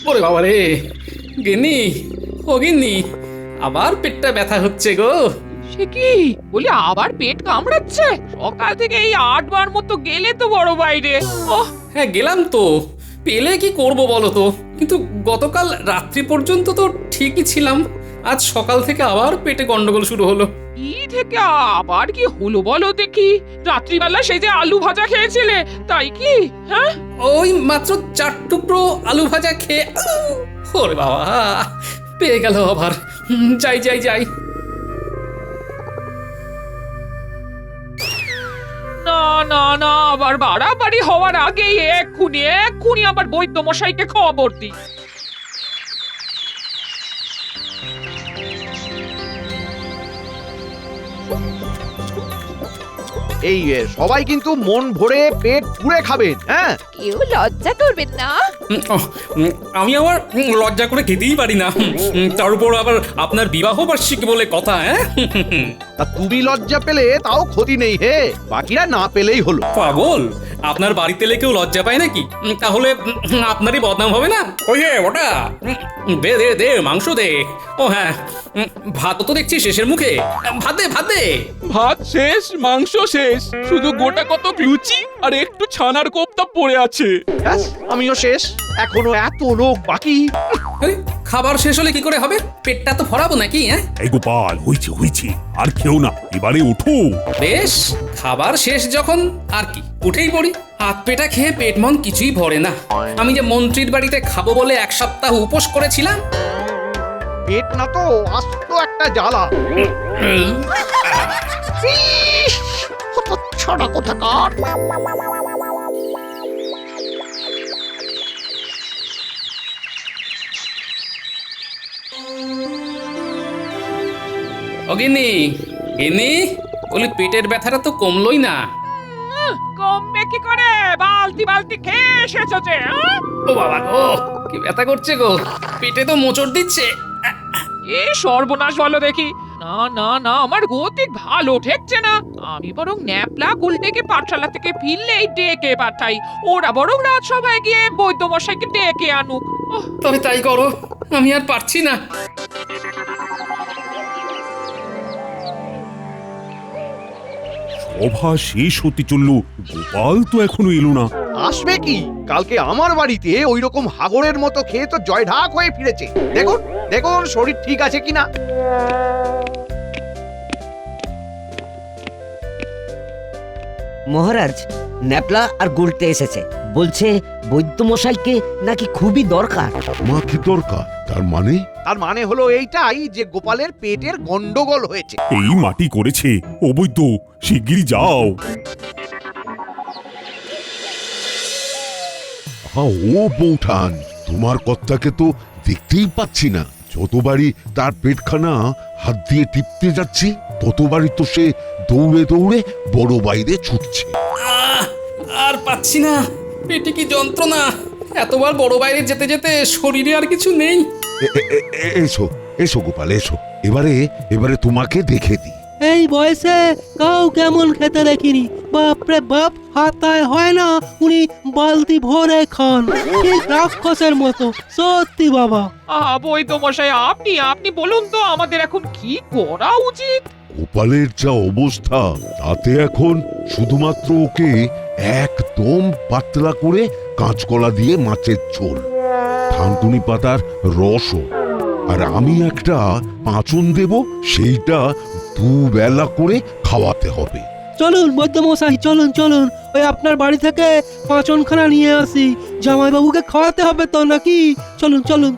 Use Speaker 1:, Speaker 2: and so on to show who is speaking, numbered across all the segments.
Speaker 1: ওরে বাবা রে, গিন্নি, ও গিন্নি, আবার পেটটা ব্যথা হচ্ছে গো।
Speaker 2: সে কি বলি, আবার পেট কামড়াচ্ছে? সকাল থেকে এই 8 বার মতো গেলে তো বড় বাইরে। ওহ,
Speaker 1: হ্যাঁ গেলাম তো, পেলে কি করব বলো তো। কিন্তু গতকাল রাত্রি পর্যন্ত তো ঠিকই ছিলাম, আজ সকাল থেকে আবার পেটে গন্ডগোল শুরু হলো।
Speaker 2: ই থেকে আবার কি হলো বলো দেখি? রাত্রিবেলা সেই যে আলু ভাজা খেয়েছিলে, তাই কি? হ্যাঁ,
Speaker 1: ওই মাত্র 4 টুকরো আলু ভাজা খেয়ে ওরে বাবা, পেয়ে গেল আবার। যাই যাই যাই।
Speaker 2: না না না, আবার বাড়াবাড়ি হওয়ার আগেই এক্ষুনি এক্ষুনি আবার বৈদ্য মশাইকে খবর দিই।
Speaker 3: এই সবাই কিন্তু মন ভরে পেট পুড়ে খাবেন, হ্যাঁ?
Speaker 4: কেউ লজ্জা করবেন না।
Speaker 1: আমি আবার লজ্জা করে খেতেই পারি না। তার উপর আবার আপনার বিবাহ বার্ষিকী বলে কথা। হ্যাঁ,
Speaker 3: তা তুমি লজ্জা পেলে তাও ক্ষতি নেই হে, বাকিরা না পেলেই হলো।
Speaker 1: পাগল, আপনার বাড়িতে এলে কেউ লজ্জা পায় নাকি? তাহলে আপনারই বদনাম হবে না? ওই যে ওটা, দে দে দে মাংস দে। ও হ্যাঁ, ভাত তো দেখছি শেষের মুখে। ভাত দে, ভাত দে।
Speaker 5: ভাত শেষ, মাংস শেষ, শুধু গোটা কত লুচি আর একটু ছানার কোপ্তা পড়ে আছে।
Speaker 3: ব্যাস, আমিও শেষ, এখনো এত লোক বাকি।
Speaker 1: আরে, খাবার শেষ হলে কি করে হবে? পেটটা তো ভরাবো নাকি? হ্যাঁ
Speaker 6: এই গোপাল, হয়েছে হয়েছে, আর কেউ না, এবারে ওঠো।
Speaker 1: বেশ, খাবার শেষ যখন আর কি, উঠেই পড়ি। হাত পেটা খেয়ে পেট মন কিছুই ভরে না। আমি যে মন্ত্রীর বাড়িতে খাবো বলে 1 সপ্তাহ উপোস করেছিলাম।
Speaker 3: পেট না তো আস্ত একটা জ্বালা। ছড়া কোথাকার।
Speaker 1: ও গিন্নি, গিন্নি, বলি পেটের ব্যথাটা তো কমলোই না।
Speaker 2: কমবে কি করে? বালতি বালতি খেয়ে এসেছো যে, হ্যাঁ?
Speaker 1: ও বাবা গো, কি ব্যথা করছে গো, পেটে তো মোচড় দিচ্ছে।
Speaker 2: কি সর্বনাশ বলো দেখি। না না না, আমার গতিক ভালো ঠেকছে না। আমি বরং ন্যাপলা গুলটেকে পাঠশালা থেকে ফিরলেই ডেকে পাঠাই, ওরা বরং রাজসভায় গিয়ে বৈদ্য মশাইকে ডেকে আনুক। ওহ,
Speaker 1: তবে তাই করো, আমি আর পারছি না।
Speaker 6: সভা শেষ হতে চললো, গোপাল তো এখনো এলো না।
Speaker 3: আসবে কি? কালকে আমার বাড়িতে ওই রকম হাগরের মতো খেয়ে তো জয়ঢাক হয়ে ফিরেছে। দেখুন দেখুন শরীর ঠিক আছে কিনা।
Speaker 7: মহারাজ, ন্যাপলা আর গুলটে এসেছে, বলছে বৈদ্যমশাইকে নাকি খুবই দরকার।
Speaker 8: মা কি দরকার? তার মানে?
Speaker 3: তার মানে হলো এইটাই যে গোপালের পেটের গন্ডগোল হয়েছে।
Speaker 6: এই মাটি করেছে, অবৈধ, শিগগিরই যাও।
Speaker 8: ও বৌঠান, তোমার কর্তাকে তো দেখতেই পাচ্ছি না। যতবারই তার পেটখানা হাত দিয়ে টিপতে যাচ্ছি, ততবারই তো সে দৌড়ে দৌড়ে বড় বাইরে ছুটছে।
Speaker 1: আর পাচ্ছি না, পেটে কি যন্ত্রণা। এতবার বড় বাইরে যেতে যেতে শরীরে আর কিছু নেই।
Speaker 8: এসো এসো গোপাল, এসো, এবারে এবারে তোমাকে দেখে দিই।
Speaker 9: এই বয়সে কাউ কেমন খেতে দেখিনি। বাপরে বাপ, হাতায় হয় না উনি বালতি ভরে খান, ঠিক রাক্ষসের মতো। সত্যি বাবা।
Speaker 2: বৈদ্য মশাই, আপনি আপনি বলুন তো, আমাদের এখন কি করা উচিত?
Speaker 8: গোপালের যা অবস্থা, তাতে এখন শুধুমাত্র ওকে একদম পাতলা করে কাঁচকলা দিয়ে মাছের ঝোল, থানকুনি পাতার রসও, আর আমি একটা পাঁচন দেব, সেইটা দুবেলা করে খাওয়াতে হবে।
Speaker 9: চলুন বৈদ্যমশাই, চলুন চলুন, ওই আপনার বাড়ি থেকে পাঁচনখানা নিয়ে আসি। জামাইবাবুকে খাওয়াতে হবে তো নাকি? চলুন চলুন।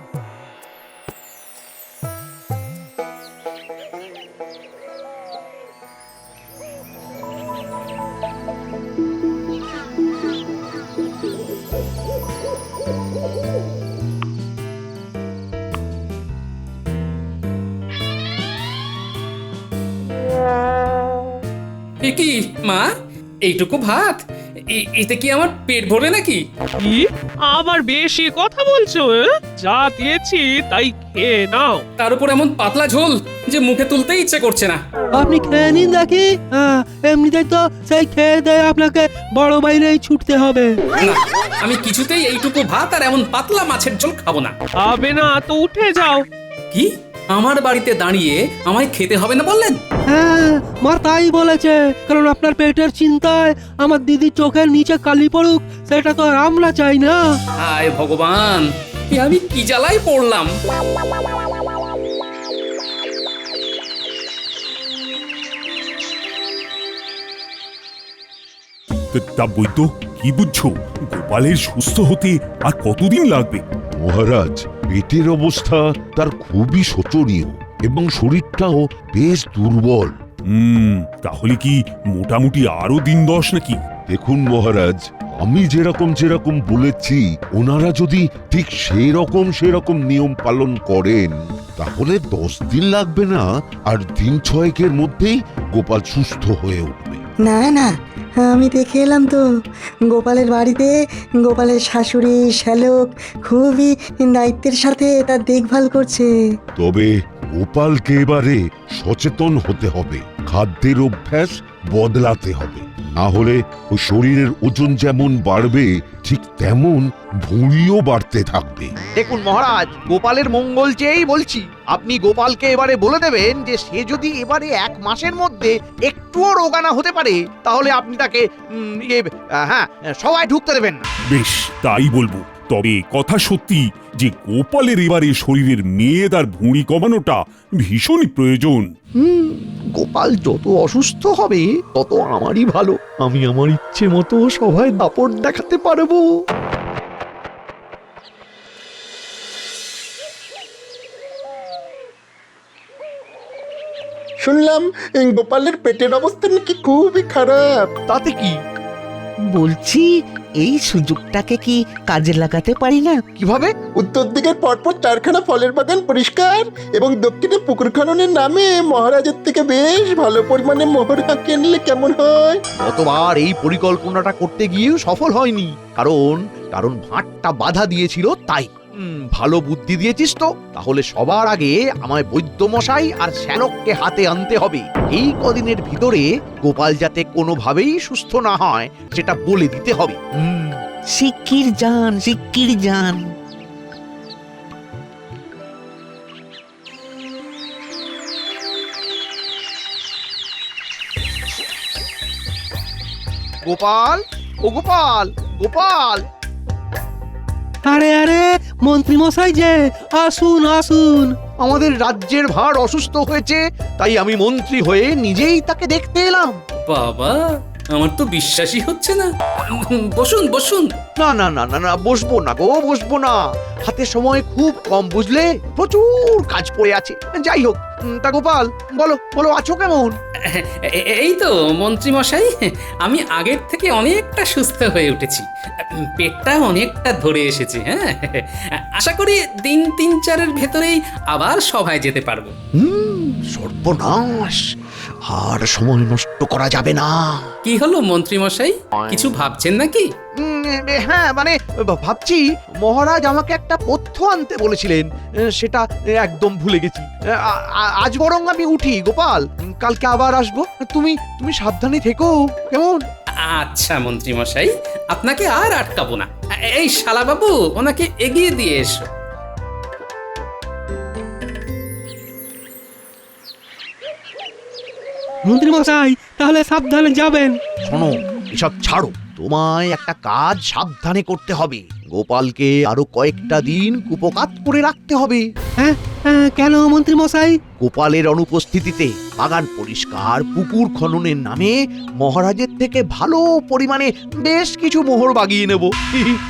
Speaker 1: এ কি মা, এইটুকু ভাত, এতে কি আমার পেট ভরবে নাকি?
Speaker 5: কি আবার বেশি কথা বলছো? যা দিয়েছি তাই খেয়ে নাও।
Speaker 1: তার উপর এমন পাতলা ঝোল যে মুখে তুলতেই ইচ্ছে করছে না।
Speaker 9: আপনি খেয়ে নিন দেখি। এমনিতেই তো সেই খেয়ে দেয় আপনাকে বড় বাইরেই ছুটতে হবে।
Speaker 1: না, আমি কিছুতেই এইটুকু ভাত আর এমন পাতলা মাছের ঝোল খাবো না।
Speaker 5: খাবে না তো উঠে যাও।
Speaker 1: কি, আমার বাড়িতে দাঁড়িয়ে আমায় খেতে হবে না বললেন?
Speaker 9: হ্যাঁ, মা তাই বলেছে। কারণ আপনার পেটের চিন্তায় আমার দিদির চোখের নিচে কালি পড়ুক, সেটা তো আর আমরা চাই না।
Speaker 1: হায় ভগবান, আমি কি জ্বালায় পড়লাম।
Speaker 6: তা বৈদ্য, কি বুঝছো? গোপালের সুস্থ হতে আর কতদিন লাগবে?
Speaker 8: মহারাজ, পেটের অবস্থা তার খুবই শোচনীয় এবং শরীরটাও বেশ দুর্বল।
Speaker 6: তাহলে কি মোটামুটি আরো দিন 10 নাকি?
Speaker 8: দেখুন মহারাজ, আমি যেরকম বলেছি ওনারা যদি ঠিক সেরকম নিয়ম পালন করেন তাহলে 10 দিন লাগবে না, আর দিন 6 মধ্যেই গোপাল সুস্থ হয়ে উঠবে।
Speaker 10: না না, আমি দেখে এলাম তো গোপালের বাড়িতে গোপালের শাশুড়ি শ্যালক খুবই দায়িত্বের সাথে তার দেখভাল করছে।
Speaker 8: তবে গোপালকে এবারে সচেতন হতে হবে, খাদ্যের অভ্যাস বদলাতে হবে, না হলে ওই শরীরের ওজন যেমন বাড়বে ঠিক তেমন ভুঁড়িও বাড়তে থাকবে।
Speaker 3: দেখুন মহারাজ, গোপালের মঙ্গল চেয়েই বলছি, আপনি গোপালকে এবারে বলে দেবেন যে সে যদি এবারে 1 মাসের মধ্যে একটুও রোগানা হতে পারে তাহলে আপনি তাকে সবাই ঢুকতে দেবেন না।
Speaker 6: বেশ, তাই বলবো। তবে কথা সত্যি যে গোপালের এবারে শরীরের মেদ আর ভুঁড়ি কমানোটা ভীষণই প্রয়োজন।
Speaker 3: গোপাল যত অসুস্থ হবে তত আমারই ভালো। আমি আমার ইচ্ছে মতো সবাই দাপট দেখাতে পারবো।
Speaker 11: শুনলাম গোপালের পেটের অবস্থা নাকি খুবই খারাপ।
Speaker 3: তাতে কি?
Speaker 7: বলছি, এই সুযোগটাকে কি কাজে লাগাতে পারি না?
Speaker 3: কিভাবে?
Speaker 11: উত্তর দিকের পরপর 4খানা ফলের বাগান পরিষ্কার এবং দক্ষিণে পুকুর খননের নামে মহারাজের থেকে বেশ ভালো পরিমাণে মোহর হাঁকিয়ে নিলে কেমন হয়?
Speaker 3: গতবার এই পরিকল্পনাটা করতে গিয়েও সফল হয়নি, কারণ ভাঁটটা বাধা দিয়েছিল তাই। ভালো বুদ্ধি দিয়েছিস তো। তাহলে সবার আগে আমায় বৈদ্যমশাই আর শ্যালককে হাতে আনতে হবে। এই কদিনের ভিতরে গোপাল যাতে কোনোভাবেই সুস্থ না হয় সেটা বলে দিতে হবে।
Speaker 7: শিগগির যান।
Speaker 3: গোপাল, ও গোপাল, গোপাল!
Speaker 9: আরে মন্ত্রী মশাই যে, আসুন।
Speaker 3: আমাদের রাজ্যের ভার অসুস্থ হয়েছে, তাই আমি মন্ত্রী হয়ে নিজেই তাকে দেখতে এলাম।
Speaker 1: বাবা, আমার তো বিশ্বাসই হচ্ছে না। বসুন।
Speaker 3: না, বসবো না গো, বসবো না। হাতে সময় খুব কম, বুঝলে? প্রচুর কাজ পড়ে আছে। যাই হোক, তা গোপাল, বলো আছো কেমন?
Speaker 1: এই তো মন্ত্রী মশাই, আমি আগের থেকে অনেকটা সুস্থ হয়ে উঠেছি। পেটটা অনেকটা ধরে এসেছে। হ্যাঁ, আশা করি দিন 3-4-এর ভেতরেই আবার সভায় যেতে পারবো।
Speaker 3: সর্বনাশ, আর সময় নষ্ট করা যাবে না।
Speaker 1: কি হলো মন্ত্রী মশাই, কিছু ভাবছেন নাকি?
Speaker 3: হ্যাঁ, মানে ভাবছি মহারাজ আমাকে একটা পথ্য আনতে বলেছিলেন, সেটা একদম ভুলে গেছি। আজ বরং আমি উঠি গোপাল, কালকে আবার আসবো। তুমি সাবধানে থেকো, কেমন?
Speaker 1: আচ্ছা মন্ত্রী মশাই, আপনাকে আর আটকাবো না। এই শালা বাবু, ওনাকে এগিয়ে দিয়ে এসো।
Speaker 9: মন্ত্রী মশাই, তাহলে সাবধানে যাবেন।
Speaker 3: শোনো, এসব ছাড়ো, তোমায় একটা কাজ সাবধানে করতে হবে। গোপালকে আরো কয়েকটা দিন কুপোকাত করে রাখতে হবে।
Speaker 9: হ্যাঁ, কেন মন্ত্রী মশাই?
Speaker 3: গোপালের অনুপস্থিতিতে বাগান পরিষ্কার, পুকুর খননের নামে মহারাজের থেকে ভালো পরিমাণে বেশ কিছু মোহর বাগিয়ে নেব।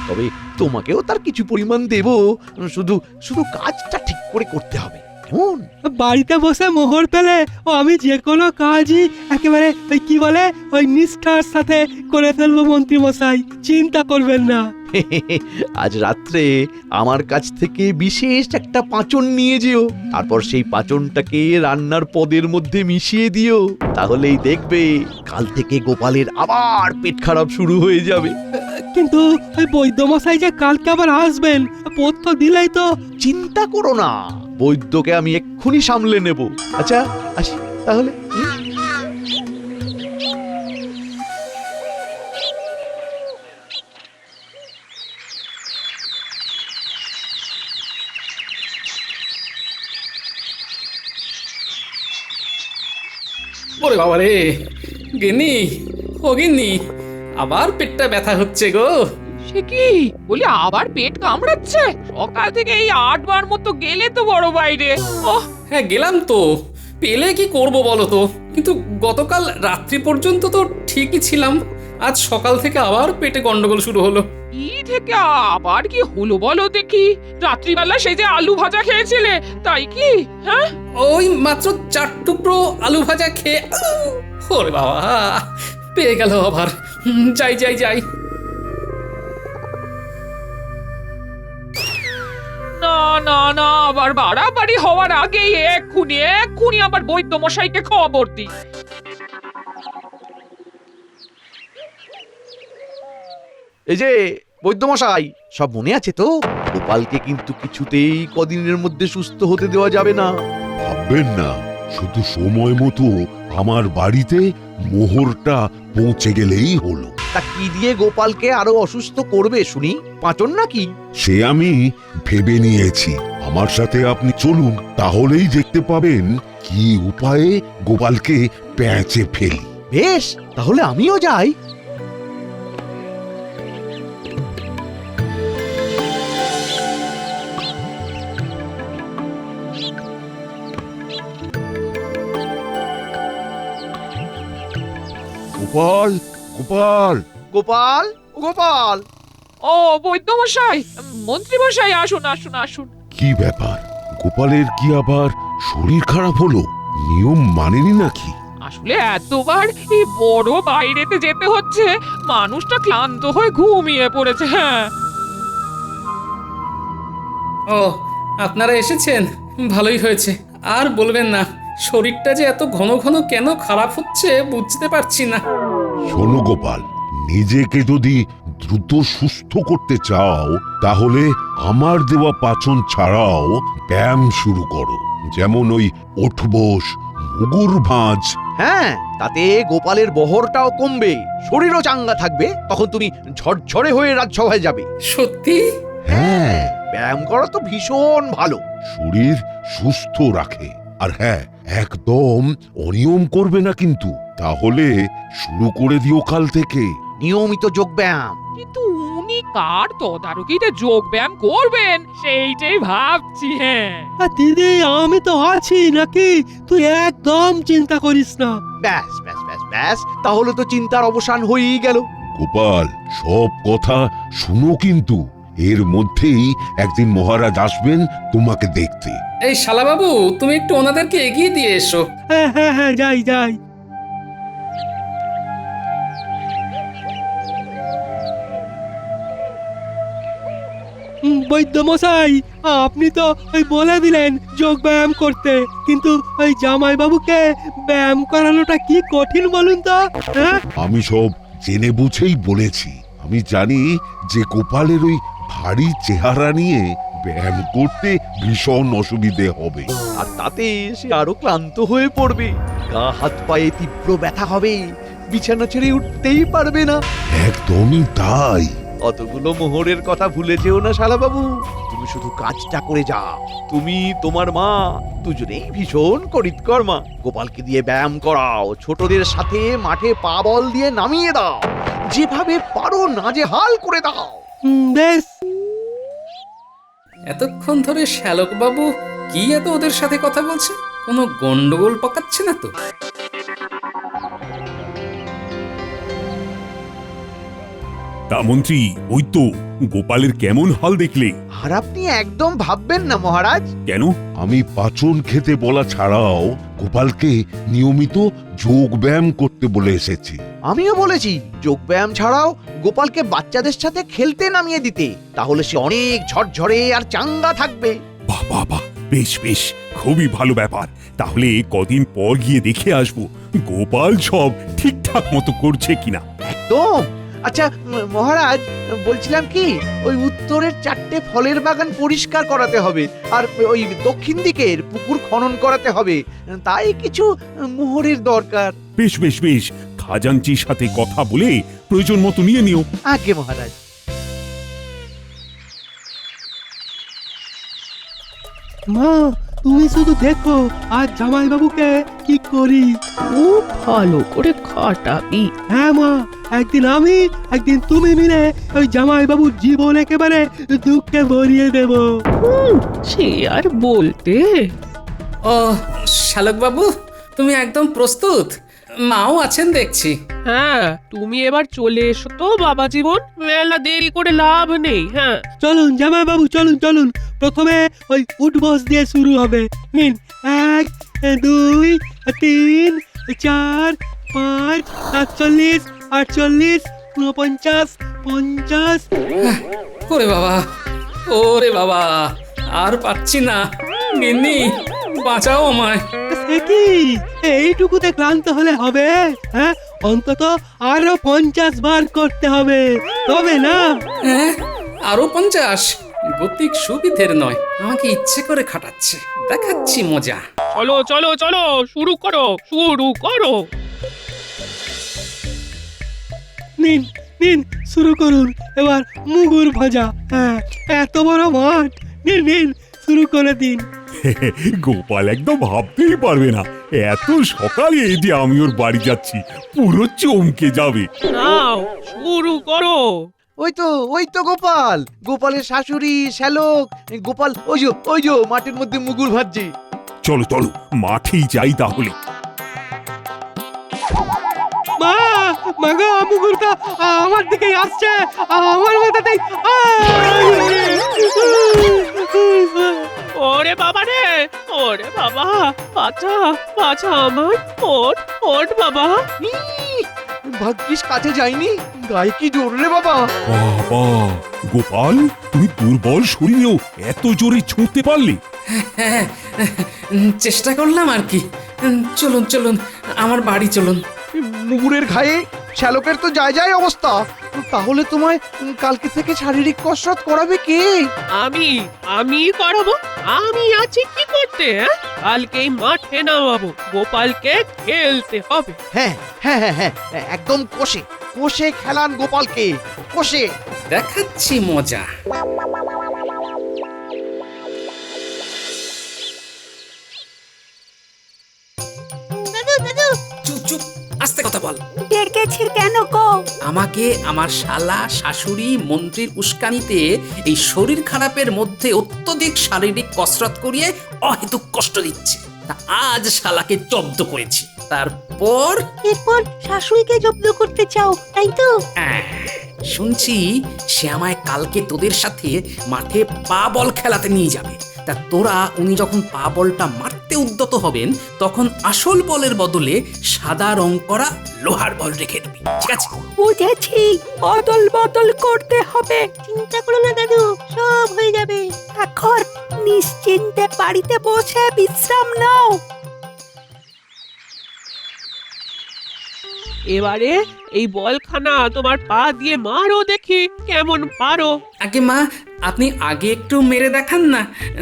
Speaker 3: তবে তোমাকেও তার কিছু পরিমাণ দেব। শুধু কাজটা ঠিক করে করতে হবে, কেমন?
Speaker 9: বাড়িতে বসে মোহর পেলে ও আমি যে কোনো কাজই একেবারে ওই কি বলে ওই নিষ্ঠার সাথে করে ফেলবো মন্ত্রী মশাই, চিন্তা করবেন না।
Speaker 3: আজ রাত্রে আমার কাছ থেকে বিশেষ একটা পাঁচন নিয়ে যেও, তারপর সেই পাঁচনটাকে রান্নার পদের মধ্যে মিশিয়ে দিও, তাহলেই দেখবে কাল থেকে গোপালের আবার পেট খারাপ শুরু হয়ে যাবে।
Speaker 9: কিন্তু ওই বৈদ্যমশাই যে কালকে আবার আসবেন, পথ্য দিলেই তো।
Speaker 3: চিন্তা করো না, বৈদ্যকে আমি এক্ষুনি সামলে নেব। আচ্ছা আসি তাহলে।
Speaker 1: ওরে বাবা রে, গিন্নি, ও গিন্নি, আবার পেটটা ব্যথা হচ্ছে গো।
Speaker 2: সে কি বলি, আবার পেট কামড়াচ্ছে? সকাল থেকে এই 8 বার মতো গেলে তো বড় বাইরে। ওহ,
Speaker 1: হ্যাঁ গেলাম তো, পেলে কি করব বলো তো, কিন্তু গতকাল রাত্রি পর্যন্ত তো ঠিকই ছিলাম, আজ সকাল থেকে আবার পেটে গন্ডগোল শুরু হলো।
Speaker 2: কি থেকে আবার কি হলো বলো দেখি? রাত্রিবেলা সেই যে আলু ভাজা খেয়েছিলে, তাই কি? হ্যাঁ,
Speaker 1: ওই মাত্র 4 টুকরো আলু ভাজা খেয়ে ওরে বাবা, পেয়ে গেল আবার। যাই যাই যাই।
Speaker 2: না না না, আবার বাড়াবাড়ি হওয়ার আগেই এক্ষুনি আবার বৈদ্য মশাইকে খবর দি।
Speaker 3: এই যে বৈদ্যমশাই, সব মনে আছে তো? গোপালকে কিন্তু কিছুতেই কদিনের মধ্যে সুস্থ হতে দেওয়া যাবে না।
Speaker 8: ভাববেন না, শুধু সময় মতো আমার বাড়িতে মোহরটা পৌঁছে গেলেই হলো।
Speaker 3: তা কি দিয়ে গোপালকে আরো অসুস্থ করবে শুনি? পাঁচন নাকি?
Speaker 8: সে আমি ভেবে নিয়েছি। আমার সাথে আপনি চলুন, তাহলেই দেখতে পাবেন কি উপায়ে গোপালকে প্যাঁচে ফেলি।
Speaker 3: বেশ, তাহলে আমিও যাই।
Speaker 8: গোপাল, গোপাল,
Speaker 3: গোপাল, গোপাল।
Speaker 2: ও বৈদ্য মশাই, মন্ত্রী মশাই, আসুন আসুন আসুন।
Speaker 8: কি ব্যাপার? গোপালের কি আবার শরীর খারাপ হলো? নিয়ম মানেনি নাকি?
Speaker 2: আসলে এতবার এই বড় বাইরেতে যেতে হচ্ছে, মানুষটা ক্লান্ত হয়ে ঘুমিয়ে পড়েছে। হ্যাঁ,
Speaker 1: ও আপনারা এসেছেন, ভালোই হয়েছে। আর বলবেন না, শরীরটা যে এত ঘন ঘন কেন খারাপ হচ্ছে বুঝতে পারছি না।
Speaker 8: শোনো গোপাল, নিজেকে যদি দ্রুত সুস্থ করতে চাও, তাহলে আমার দেওয়া পাচন ছাড়াও ব্যায়াম শুরু করো। যেমন ওই ওঠবোস, মুগুর ভাঁজ।
Speaker 3: হ্যাঁ, তাতে গোপালের বহরটাও কমবে, শরীরও চাঙ্গা থাকবে, তখন তুমি ঝরঝরে হয়ে রাজসভায় যাবে।
Speaker 1: সত্যি?
Speaker 8: হ্যাঁ,
Speaker 3: ব্যায়াম করা তো ভীষণ ভালো।
Speaker 8: শরীর সুস্থ রাখে। আর হ্যাঁ, একদম অনিয়ম করবে না কিন্তু, তাহলে শুরু করে দিও কাল থেকে
Speaker 3: নিয়মিত যোগ ব্যায়াম।
Speaker 2: কিন্তু উনি কার তদারকিতে যোগ ব্যায়াম করবেন সেইটাই ভাবছি। হ্যাঁ,
Speaker 9: আর দিদি, আমি তো আছি নাকি, তুই একদম চিন্তা করিস না।
Speaker 3: ব্যাস ব্যাস ব্যাস ব্যাস, তাহলে তো চিন্তার অবসান হয়েই গেল।
Speaker 8: গোপাল, সব কথা শুনো কিন্তু, এর মধ্যেই একদিন মহারাজ আসবেন তোমাকে দেখতে।
Speaker 1: এই শালাবাবু, তুমি একটু ওনাদেরকে এগিয়ে দিয়ে এসো।
Speaker 9: হ্যাঁ হ্যাঁ হ্যাঁ, যাই যাই। বৈদ্যমশাই, আপনি তো ওই বলে দিলেন যোগ ব্যায়াম করতে, কিন্তু ওই জামাই বাবুকে ব্যায়াম করানোটা কি কঠিন বলুন তো? হ্যাঁ,
Speaker 8: আমি সব জেনে বুঝেই বলেছি। আমি জানি যে গোপালের ওই ভারী চেহারা নিয়ে ব্যায়াম করতে ভীষণ অসুবিধে হবে।
Speaker 3: আর তাতে সে আরো ক্লান্ত হয়ে পড়বে, গা হাত পায়ে তীব্র ব্যথা হবে, বিছানা ছেড়ে উঠতেই পারবে না।
Speaker 8: একদমই তাই।
Speaker 3: অতগুলো মোহরের কথা ভুলে যেও না শালাবাবু, তুমি শুধু কাজটা করে যাও। তুমি, তোমার মা, দুজনেই ভীষণ করিতকর্মা। গোপালকে দিয়ে ব্যায়াম করাও, ছোটদের সাথে মাঠে পা বল দিয়ে নামিয়ে দাও, যেভাবে পারো নাজেহাল করে দাও।
Speaker 9: বেশ।
Speaker 1: এতক্ষণ ধরে শ্যালক বাবু কি এত ওদের সাথে কথা বলছে? কোনো গন্ডগোল পাকাচ্ছে না তো?
Speaker 6: তা মন্ত্রী, ওই তো গোপালের কেমন হাল দেখলে?
Speaker 3: আর আপনি একদম ভাববেন না মহারাজ।
Speaker 6: কেন?
Speaker 8: আমি পাচন খেতে বলা ছাড়াও গোপালকে নিয়মিত যোগ ব্যায়াম করতে বলে এসেছি।
Speaker 3: আমিও বলেছি যোগব্যায়াম ছাড়াও গোপালকে বাচ্চাদের সাথে খেলতে নামিয়ে দিতে, তাহলে সে অনেক ঝরঝরে আর চাঙ্গা থাকবে।
Speaker 6: বাহ বাহ বাহ, বেশ বেশ, খুবই ভালো ব্যাপার। তাহলে কদিন পর গিয়ে দেখে আসবো গোপাল সব ঠিকঠাক মতো করছে কিনা।
Speaker 3: একদম। আচ্ছা মহারাজ, বলছিলাম কি, ওই উত্তরের 4টে ফলের বাগান পরিষ্কার করাতে হবে, আর ওই দক্ষিণ দিকের পুকুর খনন করাতে হবে, তাই কিছু মোহরের দরকার।
Speaker 6: বেশ বেশ বেশ, খাজাঞ্চির সাথে কথা বলে প্রয়োজন মতো নিয়ে নিও।
Speaker 3: আগে মহারাজ।
Speaker 9: মা, তুমি শুধু দেখো আর জামাইবাবুকে কি করি।
Speaker 2: খুব ভালো করে খাটাবি।
Speaker 9: হ্যাঁ মা, একদিন আমি একদিন তুমি মিলে ওই জামাইবাবুর জীবন একেবারে দুঃখে ভরিয়ে দেব।
Speaker 2: সে আর বলতে।
Speaker 1: ও শালক বাবু, তুমি একদম প্রস্তুত? মাও আছেন দেখছি।
Speaker 2: হ্যাঁ, তুমি এবার চলে এসো তো বাবা জীবন, মেলা দেরি করে লাভ নেই। হ্যাঁ
Speaker 9: চলুন জামাইবাবু, চলুন চলুন। প্রথমে ওই উঠবস দিয়ে শুরু হবে। নিন, 1, 2, 3, 4, 5, 47, 48, 49, 50।
Speaker 1: ওরে বাবা, ওরে বাবা, আর পাচ্ছি না। গিন্নি, বাঁচাও আমায়।
Speaker 9: সে কি, এইটুকুতে ক্লান্ত হলে হবে? হ্যাঁ, অন্তত আরো 50 বার করতে হবে, তবে না?
Speaker 1: হ্যাঁ, আরো 50? গতিক সুবিধের নয়, আমাকে ইচ্ছে করে খাটাচ্ছে। দেখাচ্ছি মজা।
Speaker 2: চলো চলো চলো, শুরু করো শুরু করো।
Speaker 9: নিন নিন, শুরু করুন এবার মুগুর ভাজা। হ্যাঁ, এত বড় মাঠ। নিন নিন, শুরু করে দিন।
Speaker 6: গোপাল একদম ভাবতেই পারবে না এত সকালে যে আমি ওর বাড়ি যাচ্ছি, পুরো চমকে যাবে।
Speaker 2: নাও শুরু করো।
Speaker 3: ওই তো গোপাল, গোপালের শাশুড়ি শ্যালক, গোপাল ওই যে মাঠের মধ্যে মুগুর ভাজছে।
Speaker 6: চলো চলো, মাঠেই যাই তাহলে।
Speaker 9: মা, মাগো, মুগুরটা আমার দিকে আসছে, আমার মাথাতেই।
Speaker 2: ওরে বাবা রে, ওরে বাবা, বাঁচা বাঁচা আমার। ওঠ ওঠ বাবা।
Speaker 3: ভাগ্যিস কাছে যাইনি, গায়ে কি জোর রে বাবা।
Speaker 6: বাবা, গোপাল তুমি দুর্বল শরীরেও এত জোরে ছুঁতে পারলে?
Speaker 1: হ্যাঁ, চেষ্টা করলাম আর কি। চলুন চলুন, আমার বাড়ি চলুন।
Speaker 3: মুগুরের ঘায়ে শ্যালকের তো যায় অবস্থা। তাহলে তোমায় কালকে থেকে শারীরিক কসরত করাবে কে?
Speaker 2: আমি করাবো। আমি আছি কি করতে? কালকেই মাঠে নামাবো, গোপালকে খেলতে হবে।
Speaker 3: হ্যাঁ হ্যাঁ হ্যাঁ হ্যাঁ, একদম কষে খেলান গোপালকে, কষে।
Speaker 1: দেখাচ্ছি মজা। চুপ চুপ, আস্তে কথা বল।
Speaker 4: ডেকেছি কেন গো?
Speaker 1: আমাকে আমার শালা শাশুড়ি মন্ত্রীর উস্কানিতে এই শরীর খারাপের মধ্যে অত্যধিক শারীরিক কসরত করিয়ে অহেতুক কষ্ট দিচ্ছে। তা আজ শালাকে জব্দ করেছি, তারপর
Speaker 4: এরপর শাশুড়িকে জব্দ করতে চাও, তাই তো?
Speaker 1: শুনছি সে আমায় কালকে তোদের সাথে মাঠে পা বল খেলাতে নিয়ে যাবে। তা তোরা উনি যখন পা বলটা মারতে উদ্যত হবেন, তখন আসল বলের বদলে সাদা রং করা লোহার বল রেখে দিবি, ঠিক আছে?
Speaker 4: বুঝেছি, বদল করতে হবে। চিন্তা করো না দাদু, সব হয়ে যাবে। এখন নিশ্চিন্তে বাড়িতে বসে বিশ্রাম নাও।
Speaker 2: এবারে এই বলখানা তোমার পা দিয়ে মারো, দেখি কেমন পারো।
Speaker 1: আগে মা, আপনি আগে একটু মেরে দেখান না,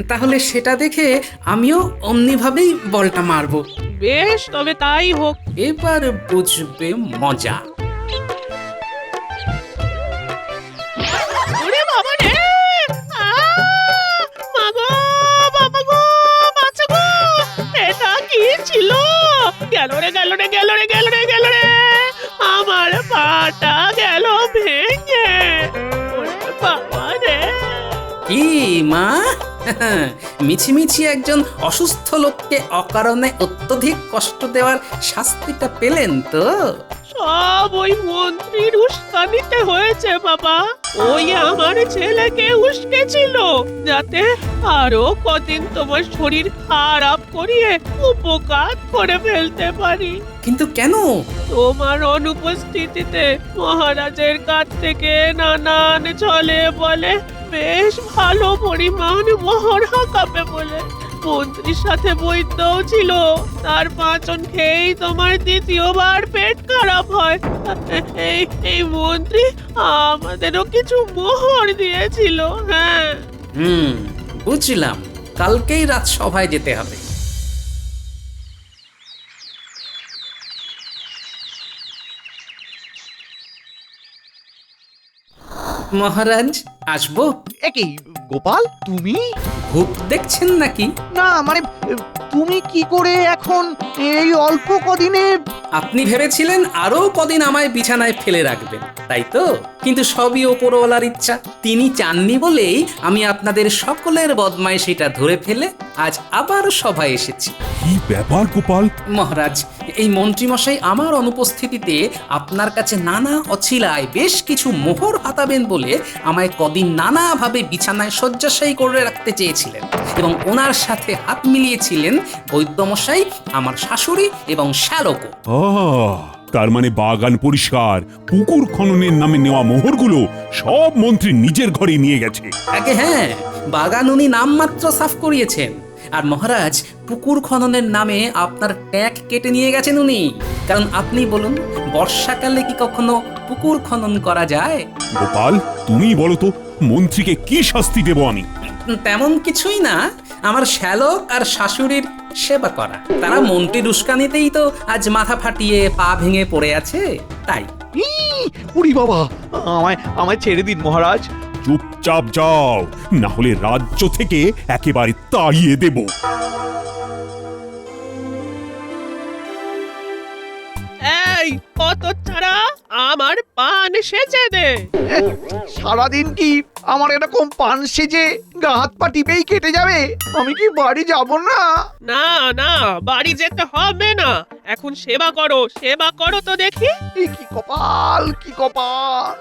Speaker 1: তাহলে সেটা দেখে আমিও অমনিভাবেই বলটা মারবো।
Speaker 2: বেশ, তবে তাই হোক।
Speaker 1: এবার বুঝবে মজা।
Speaker 2: ওরে বাবা রে! মাগো, বাবা গো, বাঁচা গো! এটা কি ছিল? গেল রে গেল রে গেল রে গেল রে গেল রে! আমার পাটা গেল ভেঙে। ওরে বাবা রে!
Speaker 1: কি মা, মিছিমিছি একজন অসুস্থ লোককে অকারণে অত্যধিক কষ্ট দেওয়ার শাস্তিটা পেলেন তো?
Speaker 9: সব ওই মন্ত্রীর উস্কানিতে হয়েছে বাবা। ওই আমার ছেলেকে উস্কেছিল যাতে আরো কদিন তোমার শরীর খারাপ করিয়ে উপকার করে ফেলতে পারি।
Speaker 1: কিন্তু কেন?
Speaker 9: তোমার অনুপস্থিতিতে মহারাজের কাছ থেকে নানান ছলে বলে বেশ ভালো পরিমাণ মোহর হাঁকাবে বলে মন্ত্রীর সাথে বৈদ্যও ছিল। তার পাচন খেয়েই তোমার দ্বিতীয়বার পেট খারাপ হয়। এই মন্ত্রী আমাদেরও কিছু মোহর দিয়েছিল। হ্যাঁ,
Speaker 1: বুঝলাম। কালকেই রাজসভায় যেতে হবে। মহারাজ, আসবো?
Speaker 3: একই গোপাল, তুমি?
Speaker 1: ভূত দেখছেন নাকি?
Speaker 3: না মানে তুমি কি করে এখন এই অল্প কদিনে?
Speaker 1: আপনি ভেবেছিলেন আরো কদিন আমায় বিছানায় ফেলে রাখবেন, তাই তো? কিন্তু সবই ওপরওয়ালার ইচ্ছা। তিনি চাননি বলেই আমি আপনাদের সকলের বদমাইশিটা ধরে ফেলে আজ আবার সভায় এসেছি।
Speaker 6: কি ব্যাপার গোপাল?
Speaker 1: মহারাজ, এই মন্ত্রীমশাই আমার অনুপস্থিতিতে আপনার কাছে নানা অছিলায় বেশ কিছু মোহর হাতাবেন বলে আমায় কদিন নানাভাবে বিছানায় শয্যাশায়ী করে রাখতে চেয়েছিলেন, এবং ওনার সাথে হাত মিলিয়েছিলেন বৈদ্যমশাই, আমার শাশুড়ি এবং শ্যালকও।
Speaker 6: তার মানে বাগান পরিষ্কার, পুকুর খননের নামে নেওয়া মোহরগুলো সব মন্ত্রী নিজের ঘরে নিয়ে গেছে।
Speaker 1: আগে হ্যাঁ, বাগান উনি নামমাত্র সাফ করিয়েছেন, আর মহারাজ পুকুর খননের নামে আপনার ট্যাগ কেটে নিয়ে গেছেন উনি। কারণ আপনি বলুন, বর্ষাকালে কি কখনো পুকুর খনন করা যায়?
Speaker 6: গোপাল, তুমি বলো তো, মন্ত্রীকে কি শাস্তি দেব আমি?
Speaker 1: তেমন কিছুই না, আমার শ্যালক আর শাশুড়ির সেবা করা। তারা মন্ত্রীর উস্কানিতেই তো আজ মাথা ফাটিয়ে পা ভেঙে পড়ে আছে, তাই।
Speaker 3: উরি বাবা, আমায় ছেড়ে দিন মহারাজ।
Speaker 6: চুপচাপ যাও, না হলে রাজ্য থেকে একেবারে তাড়িয়ে দেব।
Speaker 9: এই কত ছাড়া আমার পান সেজে দে।
Speaker 3: সারাদিন কি আমার এরকম পান সেজে গা হাত পা টিপেই কেটে যাবে? আমি কি বাড়ি যাব না?
Speaker 9: না না, বাড়ি যেতে হবে না। এখন সেবা করো তো দেখি।
Speaker 3: কি কপাল, কি কপাল!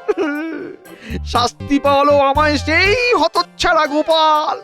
Speaker 3: শাস্তি পাওয়ালো আমায় সেই হতচ্ছাড়া গোপাল।